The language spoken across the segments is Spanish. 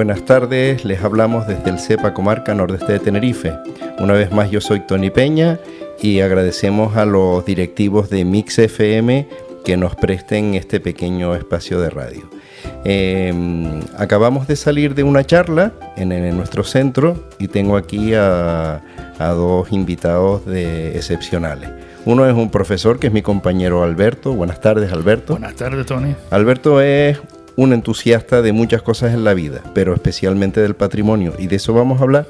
buenas tardes. Les hablamos desde el CEPA Comarca Nordeste de Tenerife. Una vez más, yo soy Tony Peña y agradecemos a los directivos de Mix FM que nos presten este pequeño espacio de radio. Acabamos de salir de una charla en nuestro centro y tengo aquí a dos invitados excepcionales. Uno es un profesor que es mi compañero Alberto. Buenas tardes, Alberto. Buenas tardes, Tony. Alberto es un entusiasta de muchas cosas en la vida, pero especialmente del patrimonio, y de eso vamos a hablar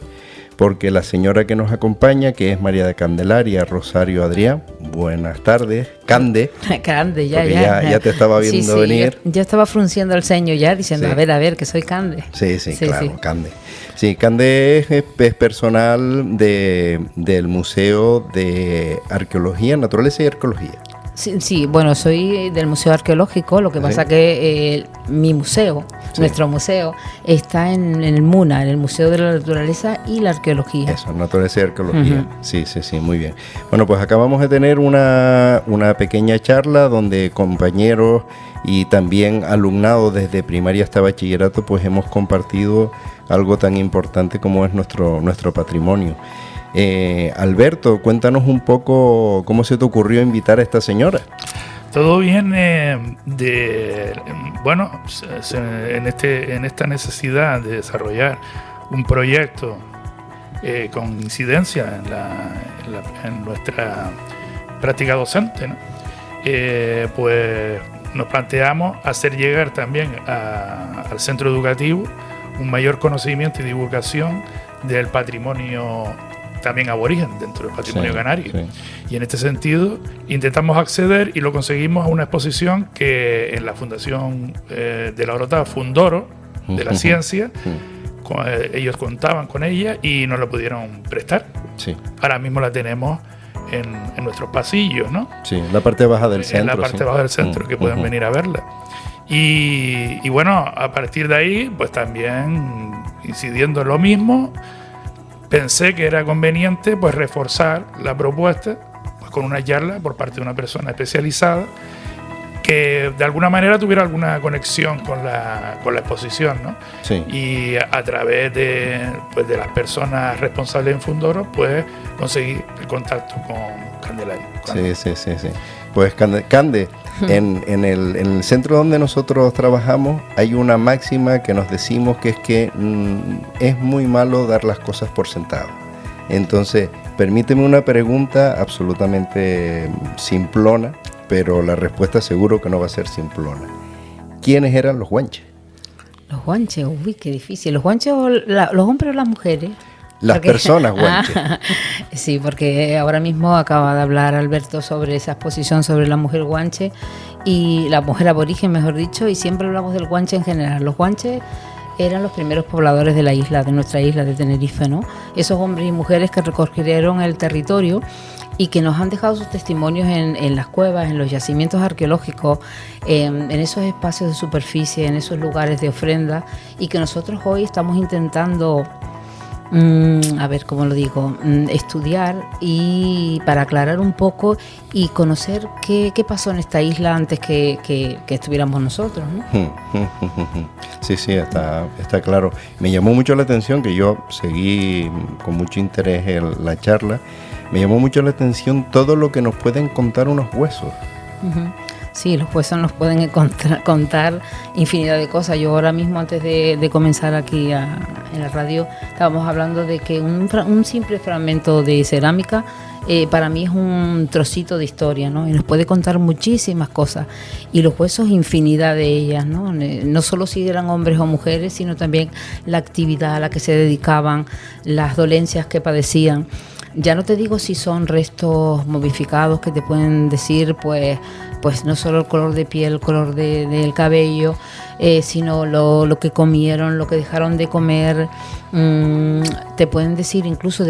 porque la señora que nos acompaña, que es María de Candelaria Rosario Adrián. Buenas tardes, Cande. Cande, ya te estaba viendo venir. Yo estaba frunciendo el ceño ya, diciendo, sí. a ver, que soy Cande. Sí, claro, sí. Cande. Sí, Cande es personal del Museo de Arqueología, Naturaleza y Arqueología. Sí, bueno, soy del Museo Arqueológico, lo que pasa que mi museo, nuestro museo, está en el MUNA, en el Museo de la Naturaleza y la Arqueología. Eso, Naturaleza y Arqueología. Sí, muy bien. Bueno, pues acabamos de tener una pequeña charla donde compañeros y también alumnados desde primaria hasta bachillerato, pues hemos compartido algo tan importante como es nuestro patrimonio. Alberto, cuéntanos un poco cómo se te ocurrió invitar a esta señora. Todo viene en esta necesidad de desarrollar un proyecto con incidencia en nuestra práctica docente, ¿no? Pues nos planteamos hacer llegar también al centro educativo un mayor conocimiento y divulgación del patrimonio también aborigen dentro del patrimonio canario. Sí. Y en este sentido intentamos acceder y lo conseguimos a una exposición que en la Fundación de la Orotava Fundoro de la Ciencia, ellos contaban con ella y nos la pudieron prestar. Sí. Ahora mismo la tenemos en nuestros pasillos, ¿no? Sí, en la parte baja del centro. En la parte baja del centro, que pueden venir a verla. Y bueno, a partir de ahí, pues también incidiendo en lo mismo, pensé que era conveniente pues reforzar la propuesta pues, con una charla por parte de una persona especializada que de alguna manera tuviera alguna conexión con la exposición, ¿no? Sí. Y a través de las personas responsables en Fundoro, pues conseguí el contacto con Candelaria. Sí. Pues Cande, en el centro donde nosotros trabajamos hay una máxima que nos decimos que es que es muy malo dar las cosas por sentado. Entonces, permíteme una pregunta absolutamente simplona, pero la respuesta seguro que no va a ser simplona. ¿Quiénes eran los guanches? Los guanches, uy, qué difícil. ¿Los guanches o los hombres o las mujeres? Las personas guanches. Sí, porque ahora mismo acaba de hablar Alberto sobre esa exposición sobre la mujer guanche y la mujer aborigen, mejor dicho, y siempre hablamos del guanche en general. Los guanches eran los primeros pobladores de la isla, de nuestra isla de Tenerife, ¿no? Esos hombres y mujeres que recorrieron el territorio y que nos han dejado sus testimonios en las cuevas, en los yacimientos arqueológicos, en esos espacios de superficie, en esos lugares de ofrenda, y que nosotros hoy estamos intentando estudiar y para aclarar un poco y conocer qué pasó en esta isla antes que estuviéramos nosotros, ¿no? Sí, está claro. Me llamó mucho la atención, que yo seguí con mucho interés la charla, me llamó mucho la atención todo lo que nos pueden contar unos huesos. Sí, los huesos nos pueden contar infinidad de cosas. Yo ahora mismo, antes de comenzar aquí en la radio, estábamos hablando de que un simple fragmento de cerámica para mí es un trocito de historia, ¿no? Y nos puede contar muchísimas cosas. Y los huesos, infinidad de ellas, ¿no? No solo si eran hombres o mujeres, sino también la actividad a la que se dedicaban, las dolencias que padecían. Ya no te digo si son restos momificados que te pueden decir, pues no solo el color de piel, el color del cabello, sino lo que comieron, lo que dejaron de comer. Te pueden decir incluso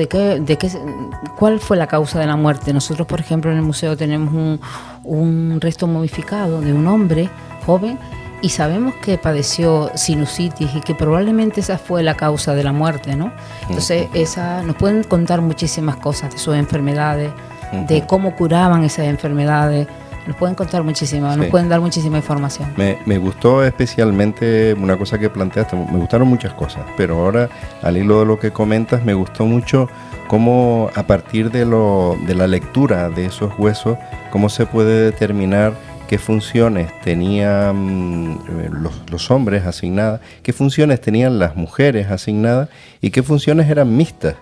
cuál fue la causa de la muerte. Nosotros, por ejemplo, en el museo tenemos un resto momificado de un hombre joven y sabemos que padeció sinusitis y que probablemente esa fue la causa de la muerte, ¿no? Entonces, nos pueden contar muchísimas cosas de sus enfermedades, de cómo curaban esas enfermedades, nos pueden contar muchísimo, Sí. nos pueden dar muchísima información. Me gustó especialmente una cosa que planteaste, me gustaron muchas cosas, pero ahora al hilo de lo que comentas me gustó mucho cómo a partir de la lectura de esos huesos, cómo se puede determinar qué funciones tenían los hombres asignadas, qué funciones tenían las mujeres asignadas y qué funciones eran mixtas,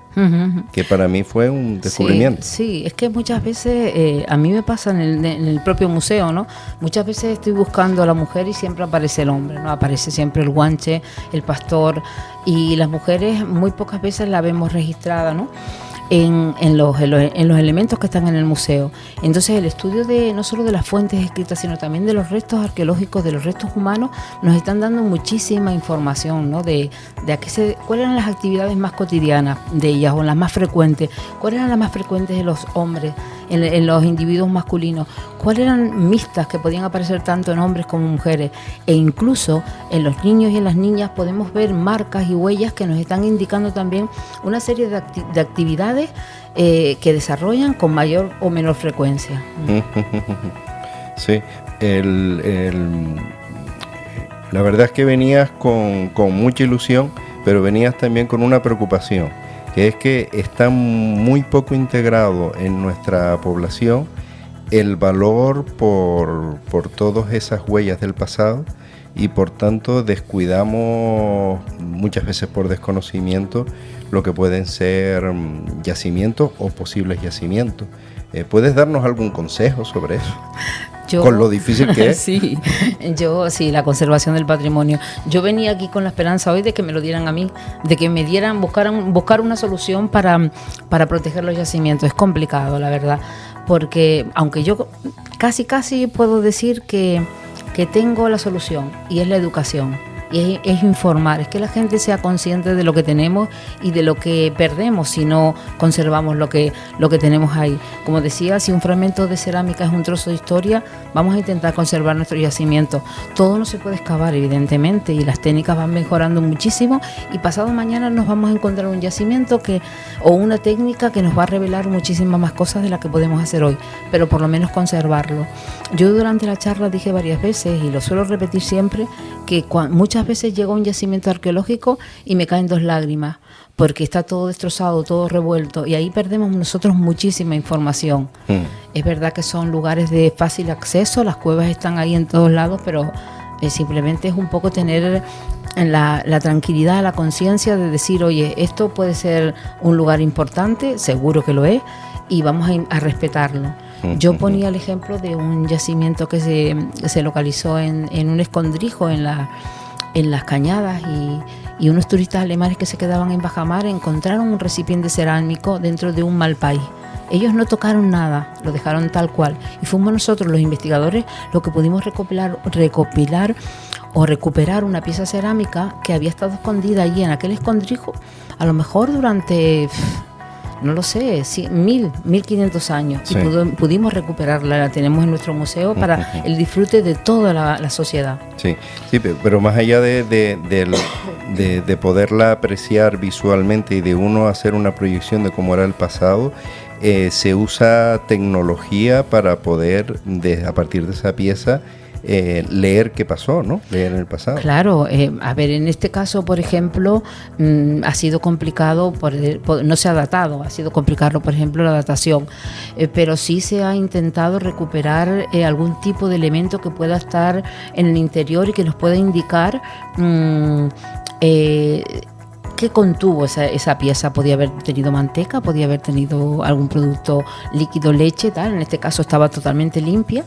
que para mí fue un descubrimiento. Sí, es que muchas veces, a mí me pasa en el propio museo, ¿no? Muchas veces estoy buscando a la mujer y siempre aparece el hombre, ¿no? Aparece siempre el guanche, el pastor, y las mujeres muy pocas veces la vemos registrada, ¿no? En los elementos que están en el museo. Entonces el estudio no solo de las fuentes escritas, sino también de los restos arqueológicos, de los restos humanos, nos están dando muchísima información, ¿no? De cuáles eran las actividades más cotidianas de ellas, o las más frecuentes, cuáles eran las más frecuentes de los hombres, en los individuos masculinos, cuáles eran mixtas que podían aparecer tanto en hombres como mujeres, e incluso en los niños y en las niñas podemos ver marcas y huellas que nos están indicando también una serie de actividades que desarrollan con mayor o menor frecuencia. Sí, la verdad es que venías con mucha ilusión, pero venías también con una preocupación, que es que está muy poco integrado en nuestra población el valor por todas esas huellas del pasado, y por tanto descuidamos muchas veces por desconocimiento lo que pueden ser yacimientos o posibles yacimientos. ¿Puedes darnos algún consejo sobre eso? Con lo difícil que es. Sí, la conservación del patrimonio. Yo venía aquí con la esperanza hoy de que me lo dieran a mí, de que me dieran, buscar una solución para proteger los yacimientos. Es complicado, la verdad, porque aunque yo casi puedo decir que tengo la solución, y es la educación. Y es informar, es que la gente sea consciente de lo que tenemos y de lo que perdemos si no conservamos lo que tenemos ahí. Como decía, si un fragmento de cerámica es un trozo de historia, vamos a intentar conservar nuestro yacimiento. Todo no se puede excavar, evidentemente, y las técnicas van mejorando muchísimo, y pasado mañana nos vamos a encontrar un yacimiento o una técnica que nos va a revelar muchísimas más cosas de las que podemos hacer hoy, pero por lo menos conservarlo. Yo durante la charla dije varias veces, y lo suelo repetir siempre, que muchas veces llego a un yacimiento arqueológico y me caen 2 lágrimas, porque está todo destrozado, todo revuelto, y ahí perdemos nosotros muchísima información. Es verdad que son lugares de fácil acceso, las cuevas están ahí en todos lados, pero simplemente es un poco tener la tranquilidad, la conciencia de decir, oye, esto puede ser un lugar importante, seguro que lo es, y vamos a respetarlo. Yo ponía el ejemplo de un yacimiento que se localizó en un escondrijo en las cañadas, y unos turistas alemanes que se quedaban en bajamar encontraron un recipiente cerámico dentro de un malpaís. Ellos no tocaron nada, lo dejaron tal cual, y fuimos nosotros los investigadores los que pudimos recopilar o recuperar una pieza cerámica que había estado escondida allí en aquel escondrijo, a lo mejor durante, no lo sé, 1500 años. Sí. Y pudimos recuperarla, la tenemos en nuestro museo para el disfrute de toda la sociedad. Sí, pero más allá de poderla apreciar visualmente y de uno hacer una proyección de cómo era el pasado, se usa tecnología para poder, a partir de esa pieza, leer qué pasó, ¿no? Leer en el pasado. Claro, a ver, en este caso, por ejemplo, ha sido complicado, no se ha datado, ha sido complicado, por ejemplo, la datación, pero sí se ha intentado recuperar algún tipo de elemento que pueda estar en el interior y que nos pueda indicar qué contuvo esa pieza. Podía haber tenido manteca, podía haber tenido algún producto líquido, leche, tal. En este caso estaba totalmente limpia.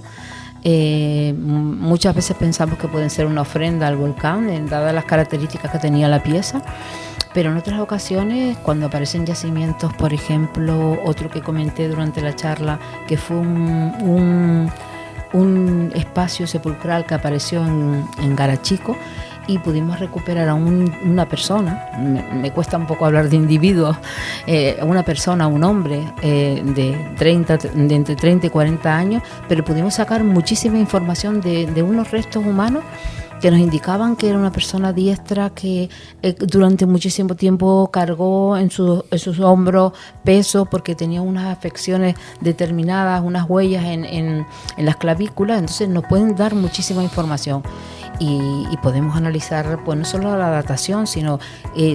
Muchas veces pensamos que pueden ser una ofrenda al volcán, dadas las características que tenía la pieza, pero en otras ocasiones, cuando aparecen yacimientos, por ejemplo, otro que comenté durante la charla, que fue un espacio sepulcral que apareció en Garachico, y pudimos recuperar a una persona, me cuesta un poco hablar de individuos, una persona, un hombre de entre 30 y 40 años, pero pudimos sacar muchísima información de unos restos humanos que nos indicaban que era una persona diestra que durante muchísimo tiempo cargó en sus hombros peso porque tenía unas afecciones determinadas, unas huellas en las clavículas. Entonces nos pueden dar muchísima información. Y podemos analizar pues no solo la datación, sino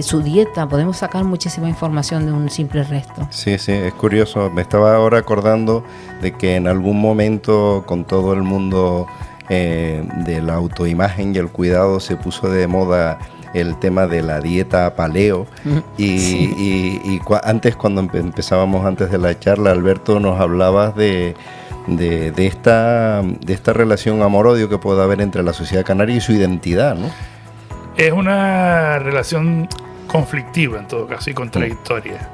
su dieta. Podemos sacar muchísima información de un simple resto. Sí, es curioso. Me estaba ahora acordando de que en algún momento con todo el mundo de la autoimagen y el cuidado se puso de moda el tema de la dieta paleo. Antes, cuando empezábamos antes de la charla, Alberto, nos hablabas de esta relación amor-odio que puede haber entre la sociedad canaria y su identidad, ¿no? Es una relación conflictiva, en todo caso, y contradictoria.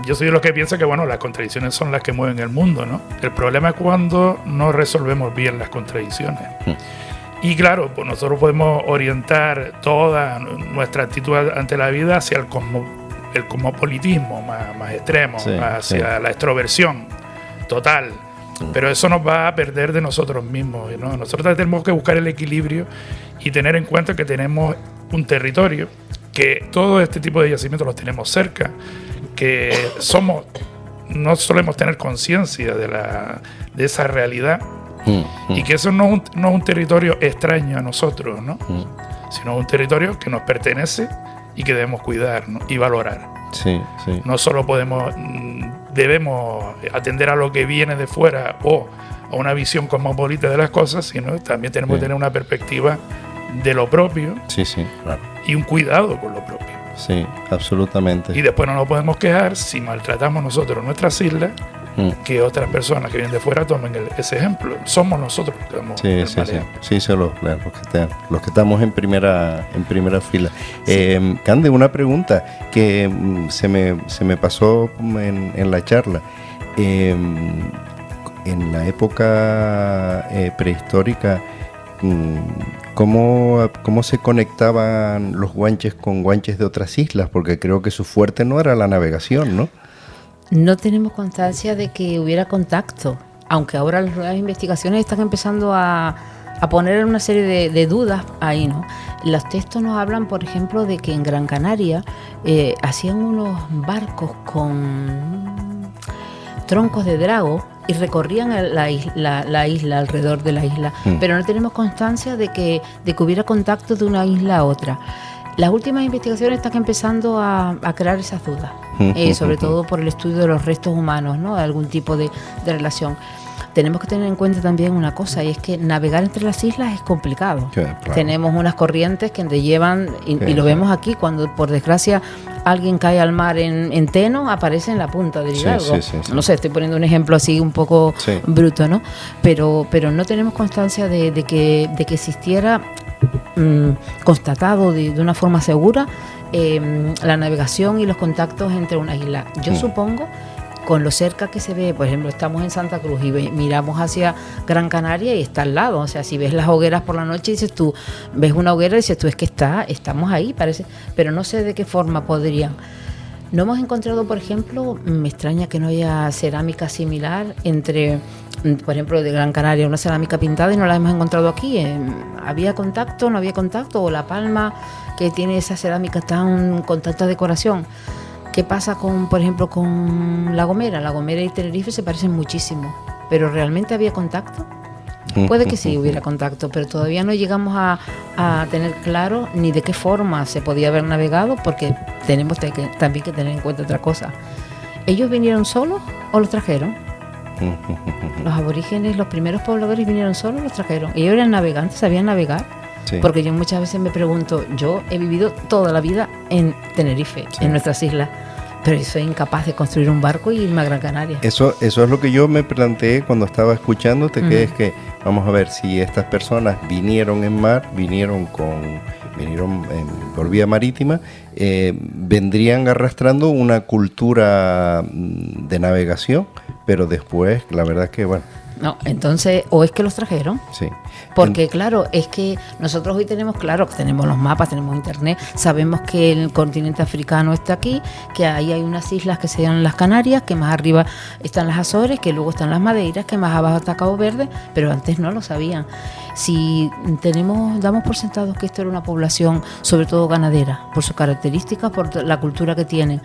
Yo soy de los que piensa que, bueno, las contradicciones son las que mueven el mundo, ¿no? El problema es cuando no resolvemos bien las contradicciones. Y claro, pues nosotros podemos orientar toda nuestra actitud ante la vida hacia el cosmopolitismo más extremo, hacia la extroversión total. Pero eso nos va a perder de nosotros mismos, ¿no? Nosotros tenemos que buscar el equilibrio y tener en cuenta que tenemos un territorio, que todo este tipo de yacimientos los tenemos cerca, que no solemos tener conciencia de esa realidad, y que eso no es un territorio extraño a nosotros, ¿no? Sino un territorio que nos pertenece y que debemos cuidar, ¿no? Y valorar. No solo debemos atender a lo que viene de fuera o a una visión cosmopolita de las cosas, sino también tenemos que tener una perspectiva de lo propio, claro, y un cuidado con lo propio. Sí, absolutamente. Y después no nos podemos quejar si maltratamos nosotros nuestras islas, que otras personas que vienen de fuera tomen ese ejemplo. Somos nosotros los que damos los que estamos en primera fila. Cande, una pregunta que se me pasó en la charla. En la época prehistórica, ¿cómo se conectaban los guanches con guanches de otras islas? Porque creo que su fuerte no era la navegación, ¿no? No tenemos constancia de que hubiera contacto, aunque ahora las nuevas investigaciones están empezando a poner una serie de dudas ahí, ¿no? Los textos nos hablan, por ejemplo, de que en Gran Canaria hacían unos barcos con troncos de drago y recorrían la isla, alrededor de la isla, pero no tenemos constancia de que hubiera contacto de una isla a otra. Las últimas investigaciones están empezando a crear esas dudas, sobre todo por el estudio de los restos humanos, ¿no? De algún tipo de relación. Tenemos que tener en cuenta también una cosa, y es que navegar entre las islas es complicado. Claro. Tenemos unas corrientes que te llevan, y lo vemos aquí, cuando por desgracia alguien cae al mar en Teno, aparece en la punta del Hidalgo. No sé, estoy poniendo un ejemplo así un poco bruto, ¿no? Pero no tenemos constancia de que existiera constatado de una forma segura la navegación y los contactos entre una isla. Yo supongo, con lo cerca que se ve, por ejemplo, estamos en Santa Cruz y miramos hacia Gran Canaria y está al lado. O sea, si ves las hogueras por la noche, ves una hoguera y dices tú, es que estamos ahí, parece, pero no sé de qué forma podrían. No hemos encontrado, por ejemplo, me extraña que no haya cerámica similar entre, por ejemplo, de Gran Canaria, una cerámica pintada, y no la hemos encontrado aquí. ¿Había contacto, no había contacto? ¿O La Palma, que tiene esa cerámica con tanta decoración? ¿Qué pasa por ejemplo, con La Gomera? La Gomera y Tenerife se parecen muchísimo, pero ¿realmente había contacto? Puede que sí hubiera contacto, pero todavía no llegamos a tener claro ni de qué forma se podía haber navegado, porque tenemos también que tener en cuenta otra cosa. ¿Ellos vinieron solos o los trajeron? Los aborígenes, los primeros pobladores, vinieron solos o los trajeron. Ellos eran navegantes, sabían navegar. Porque yo muchas veces me pregunto, yo he vivido toda la vida en Tenerife, en nuestras islas, pero soy incapaz de construir un barco y irme a Gran Canaria. Eso es lo que yo me planteé cuando estaba escuchándote, que es que, vamos a ver, si estas personas vinieron en mar, vinieron por vía marítima, vendrían arrastrando una cultura de navegación, pero después, la verdad es que, bueno. No, entonces, o es que los trajeron. Sí. Porque claro, es que nosotros hoy tenemos, claro, tenemos los mapas, tenemos internet, sabemos que el continente africano está aquí, que ahí hay unas islas que se llaman las Canarias, que más arriba están las Azores, que luego están las Madeiras, que más abajo está Cabo Verde, pero antes no lo sabían. Si damos por sentado que esto era una población sobre todo ganadera, por sus características, por la cultura que tienen,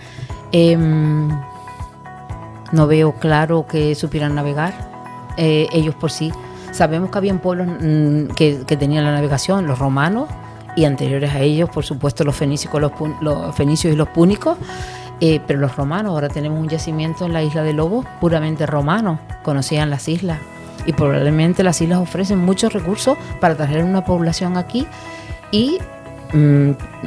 no veo claro que supieran navegar. Ellos por sí. Sabemos que habían pueblos que tenían la navegación, los romanos, y anteriores a ellos, por supuesto, los fenicios y los púnicos, pero los romanos. Ahora tenemos un yacimiento en la isla de Lobos, puramente romano, conocían las islas, y probablemente las islas ofrecen muchos recursos para traer una población aquí y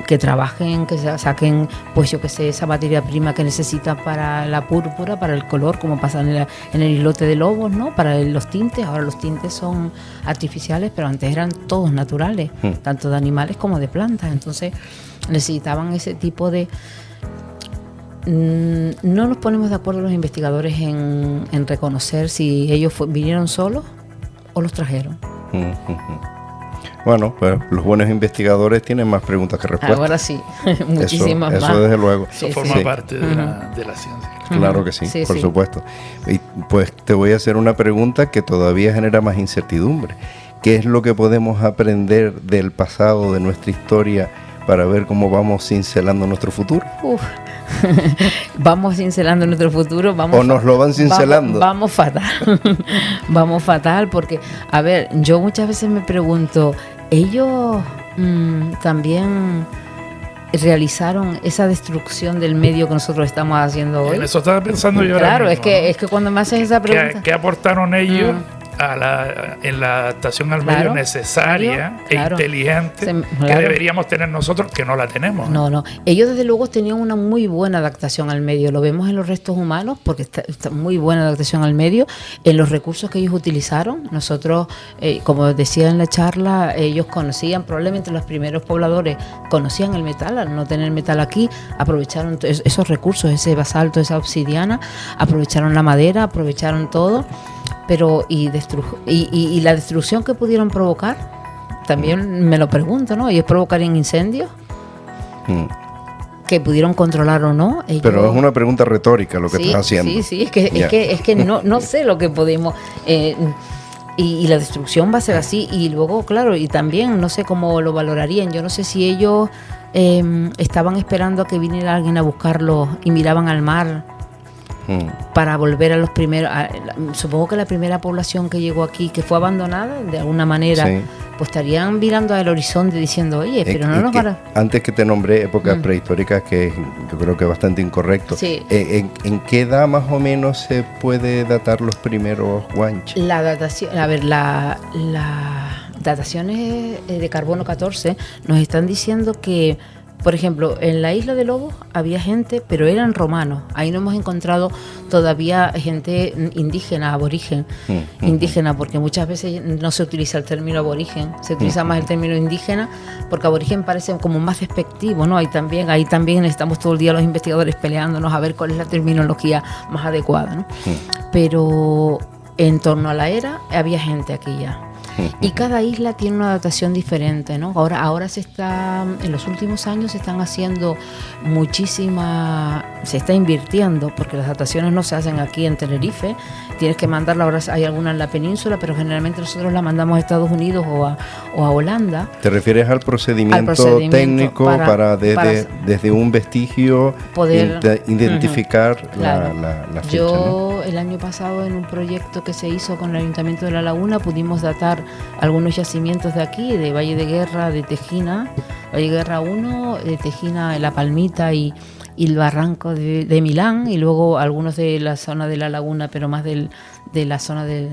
que trabajen, que saquen, pues yo que sé, esa materia prima que necesitan para la púrpura, para el color, como pasa en el islote de Lobos, ¿no? Para los tintes. Ahora los tintes son artificiales, pero antes eran todos naturales, tanto de animales como de plantas. Entonces necesitaban ese tipo de... No nos ponemos de acuerdo los investigadores en reconocer si ellos vinieron solos o los trajeron. Bueno, pues los buenos investigadores tienen más preguntas que respuestas. Ahora sí, muchísimas más. Eso desde luego. Eso forma parte de la ciencia. Claro que sí, por supuesto. Y pues te voy a hacer una pregunta que todavía genera más incertidumbre. ¿Qué es lo que podemos aprender del pasado, de nuestra historia, para ver cómo vamos cincelando nuestro futuro? Vamos cincelando nuestro futuro. ¿O nos lo van cincelando? Vamos fatal. Vamos fatal porque, a ver, yo muchas veces me pregunto, ¿ellos también realizaron esa destrucción del medio que nosotros estamos haciendo hoy? En eso estaba pensando yo Claro, ahora mismo, es que cuando me haces esa pregunta... ¿Qué aportaron ellos en la adaptación al medio necesaria e inteligente que deberíamos tener nosotros, que no la tenemos? No. Ellos desde luego tenían una muy buena adaptación al medio. Lo vemos en los restos humanos porque está muy buena adaptación al medio. En los recursos que ellos utilizaron, nosotros, como decía en la charla, ellos conocían, probablemente los primeros pobladores conocían el metal. Al no tener metal aquí, aprovecharon esos recursos, ese basalto, esa obsidiana, aprovecharon la madera, aprovecharon todo. Pero y la destrucción que pudieron provocar, también me lo pregunto, ¿no? ¿Ellos provocarían incendios? ¿Que pudieron controlar o no? Pero es una pregunta retórica lo que estás haciendo. Sí, es que no sé lo que podemos... y la destrucción va a ser así. Y luego, claro, y también no sé cómo lo valorarían. Yo no sé si ellos estaban esperando a que viniera alguien a buscarlos y miraban al mar para volver a los primeros. Supongo que la primera población que llegó aquí, que fue abandonada de alguna manera, pues estarían mirando al horizonte diciendo, oye, pero no nos van a... Antes que te nombré épocas prehistóricas, que yo creo que es bastante incorrecto, ¿en qué edad más o menos se puede datar los primeros guanches? La datación, a ver, las dataciones de carbono 14 nos están diciendo que, por ejemplo, en la isla de Lobos había gente, pero eran romanos. Ahí no hemos encontrado todavía gente indígena, aborigen, indígena, porque muchas veces no se utiliza el término aborigen, se utiliza más el término indígena, porque aborigen parece como más despectivo, ¿no? Ahí también estamos todo el día los investigadores peleándonos a ver cuál es la terminología más adecuada, ¿no? Pero en torno a la era había gente aquí ya. Y cada isla tiene una adaptación diferente, ¿no? Ahora en los últimos años se están haciendo se está invirtiendo, porque las adaptaciones no se hacen aquí en Tenerife, tienes que mandarla, ahora hay alguna en la península, pero generalmente nosotros la mandamos a Estados Unidos o a Holanda. ¿Te refieres al procedimiento técnico para desde un vestigio poder identificar la fecha? Yo el año pasado en un proyecto que se hizo con el Ayuntamiento de La Laguna pudimos datar algunos yacimientos de aquí, de Valle de Guerra, de Tejina, Valle de Guerra 1, de Tejina, La Palmita y el barranco de Milán, y luego algunos de la zona de La Laguna, pero más de la zona del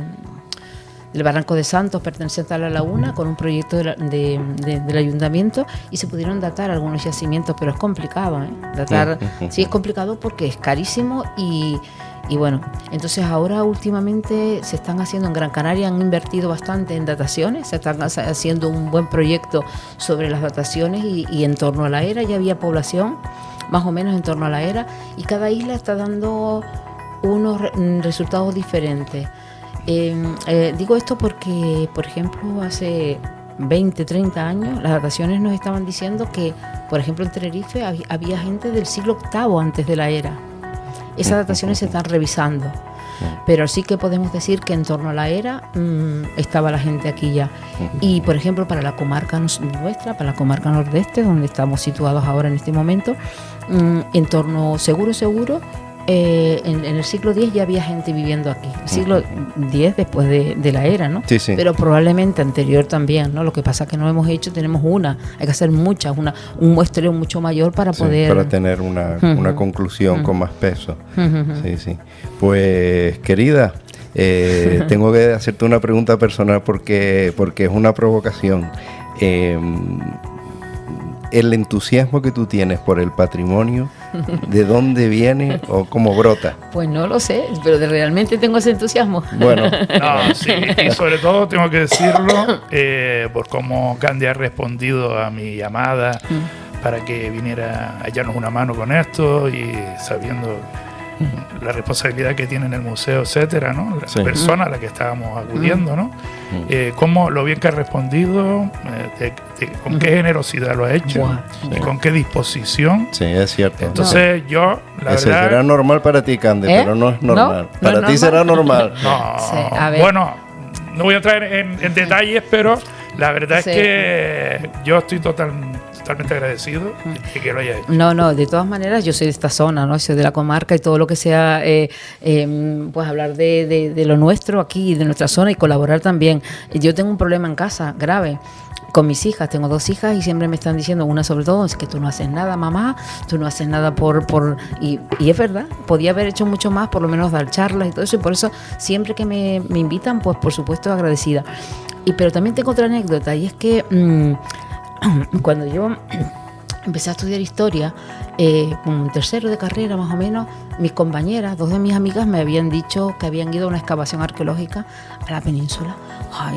Barranco de Santos, perteneciente a La Laguna, con un proyecto del ayuntamiento, y se pudieron datar algunos yacimientos, pero es complicado, datar, sí es complicado porque es carísimo y bueno, entonces ahora últimamente se están haciendo en Gran Canaria, han invertido bastante en dataciones, se están haciendo un buen proyecto sobre las dataciones y en torno a la era ya había población, más o menos en torno a la era, y cada isla está dando unos resultados diferentes. Digo esto porque, por ejemplo, hace 20, 30 años, las dataciones nos estaban diciendo que, por ejemplo, en Tenerife había gente del siglo VIII antes de la era. Esas dataciones se están revisando, pero sí que podemos decir que en torno a la era estaba la gente aquí ya. Y, por ejemplo, para la comarca nuestra, para la comarca nordeste, donde estamos situados ahora en este momento, en torno seguro, en el siglo X ya había gente viviendo aquí. El siglo X después de la era, ¿no? Sí, sí. Pero probablemente anterior también, ¿no? Lo que pasa es que no hemos hecho, tenemos hay que hacer muchas, un muestreo mucho mayor para poder... Para tener una conclusión con más peso. Sí. Pues, querida, tengo que hacerte una pregunta personal porque es una provocación. El entusiasmo que tú tienes por el patrimonio, ¿de dónde viene o cómo brota? Pues no lo sé, pero realmente tengo ese entusiasmo. Bueno. No, sí, y sobre todo tengo que decirlo por cómo Candy ha respondido a mi llamada para que viniera a echarnos una mano con esto y sabiendo la responsabilidad que tiene en el museo, etcétera, ¿no? La persona a la que estábamos acudiendo, ¿no? Cómo lo bien que ha respondido, con qué generosidad lo ha hecho y con qué disposición. Sí, es cierto. Entonces yo, la Ese verdad... será normal para ti, Cande, pero no es normal. ¿No? Para ¿No ti es será normal. No, Sí, a ver. bueno, no voy a entrar en detalles, pero la verdad es que yo estoy totalmente agradecido de que lo haya hecho. No, de todas maneras yo soy de esta zona, ¿no? Soy de la comarca y todo lo que sea, pues hablar de lo nuestro aquí, de nuestra zona y colaborar también. Yo tengo un problema en casa grave con mis hijas, tengo 2 hijas y siempre me están diciendo, una sobre todo, es que tú no haces nada, mamá, tú no haces nada y es verdad, podía haber hecho mucho más, por lo menos dar charlas y todo eso, y por eso siempre que me invitan, pues por supuesto agradecida. Pero también tengo otra anécdota, y es que cuando yo empecé a estudiar historia, un tercero de carrera más o menos, mis compañeras, 2 de mis amigas me habían dicho que habían ido a una excavación arqueológica a la península.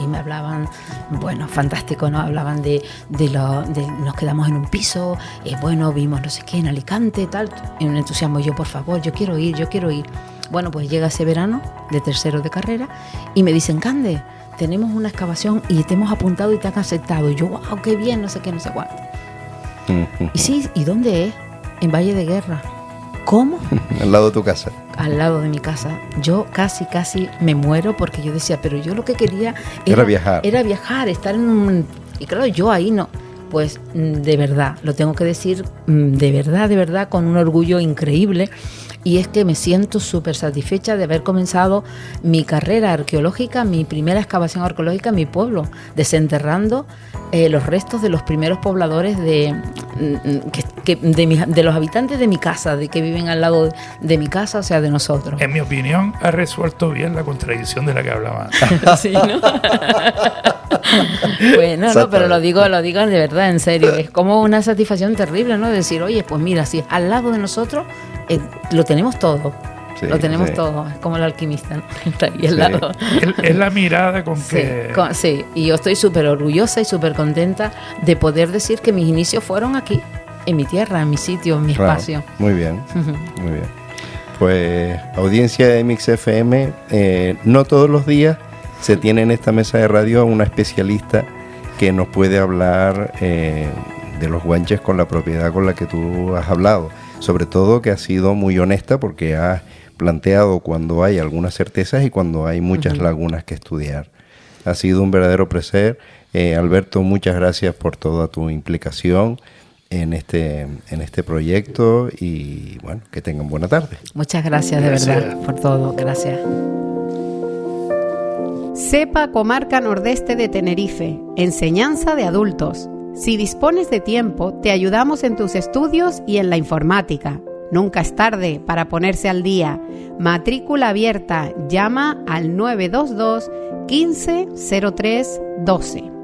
Y me hablaban, bueno, fantástico, ¿no? Hablaban de nos quedamos en un piso, bueno, vimos no sé qué en Alicante, tal, en un entusiasmo, yo por favor, yo quiero ir. Bueno, pues llega ese verano de tercero de carrera y me dicen, Cande, tenemos una excavación y te hemos apuntado y te han aceptado. Y yo, wow, qué bien, no sé qué, no sé cuánto. Y sí, ¿y dónde es? En Valle de Guerra. ¿Cómo? Al lado de tu casa. Al lado de mi casa. Yo casi me muero porque yo decía, pero yo lo que quería era viajar. Era viajar, estar en un... Y claro, yo ahí no. Pues de verdad, lo tengo que decir, de verdad, con un orgullo increíble. Y es que me siento súper satisfecha de haber comenzado mi carrera arqueológica, mi primera excavación arqueológica en mi pueblo, desenterrando los restos de los primeros pobladores de los habitantes de mi casa, de que viven al lado de mi casa, o sea, de nosotros. En mi opinión, ha resuelto bien la contradicción de la que hablaba. Sí, ¿no? Bueno, no, pero lo digo de verdad, en serio. Es como una satisfacción terrible, ¿no? Decir, oye, pues mira, si al lado de nosotros lo tenemos todo. Sí, lo tenemos todo. Es como el alquimista, ¿no? Está ahí al lado. Es la mirada con que... Sí, y yo estoy súper orgullosa y súper contenta de poder decir que mis inicios fueron aquí, en mi tierra, en mi sitio, en mi espacio. Muy bien, muy bien. Pues, audiencia de Mix FM, no todos los días se tiene en esta mesa de radio una especialista que nos puede hablar de los guanches con la propiedad con la que tú has hablado. Sobre todo que has sido muy honesta porque has planteado cuando hay algunas certezas y cuando hay muchas lagunas que estudiar. Ha sido un verdadero placer. Alberto, muchas gracias por toda tu implicación en este proyecto y bueno, que tengan buena tarde. Muchas gracias de verdad por todo. Gracias. CEPA Comarca Nordeste de Tenerife. Enseñanza de adultos. Si dispones de tiempo, te ayudamos en tus estudios y en la informática. Nunca es tarde para ponerse al día. Matrícula abierta. Llama al 922 15 03 12.